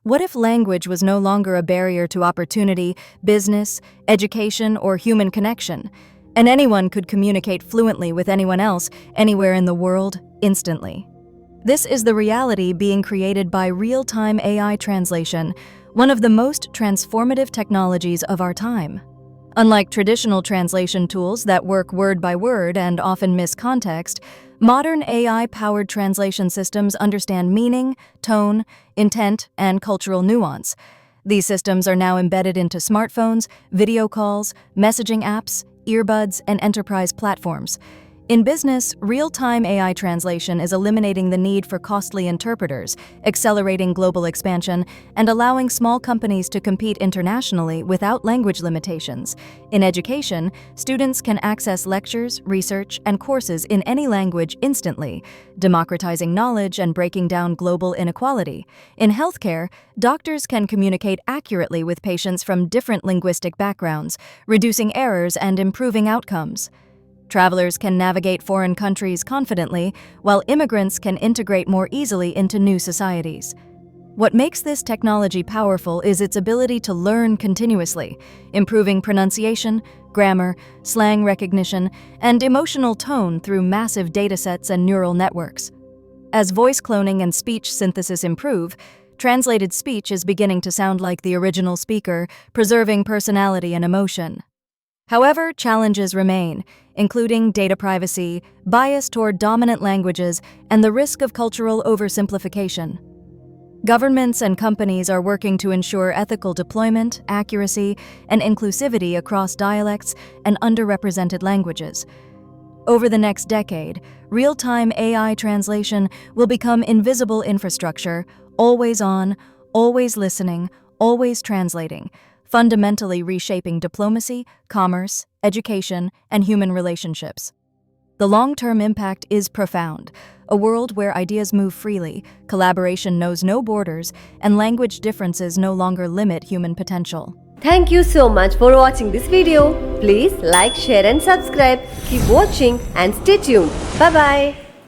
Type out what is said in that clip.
What if language was no longer a barrier to opportunity, business, education, or human connection, and anyone could communicate fluently with anyone else, anywhere in the world, instantly? This is the reality being created by real-time AI translation, one of the most transformative technologies of our time. Unlike traditional translation tools that work word by word and often miss context, modern AI-powered translation systems understand meaning, tone, intent, and cultural nuance. These systems are now embedded into smartphones, video calls, messaging apps, earbuds, and enterprise platforms. In business, real-time AI translation is eliminating the need for costly interpreters, accelerating global expansion, and allowing small companies to compete internationally without language limitations. In education, students can access lectures, research, and courses in any language instantly, democratizing knowledge and breaking down global inequality. In healthcare, doctors can communicate accurately with patients from different linguistic backgrounds, reducing errors and improving outcomes. Travelers can navigate foreign countries confidently, while immigrants can integrate more easily into new societies. What makes this technology powerful is its ability to learn continuously, improving pronunciation, grammar, slang recognition, and emotional tone through massive datasets and neural networks. As voice cloning and speech synthesis improve, translated speech is beginning to sound like the original speaker, preserving personality and emotion. However, challenges remain, including data privacy, bias toward dominant languages, and the risk of cultural oversimplification. Governments and companies are working to ensure ethical deployment, accuracy, and inclusivity across dialects and underrepresented languages. Over the next decade, real-time AI translation will become invisible infrastructure, always on, always listening, always translating, fundamentally reshaping diplomacy, commerce, education, and human relationships. The long-term impact is profound, a world where ideas move freely, collaboration knows no borders, and language differences no longer limit human potential. Thank you so much for watching this video. Please like, share and subscribe. Keep watching and stay tuned. Bye-bye.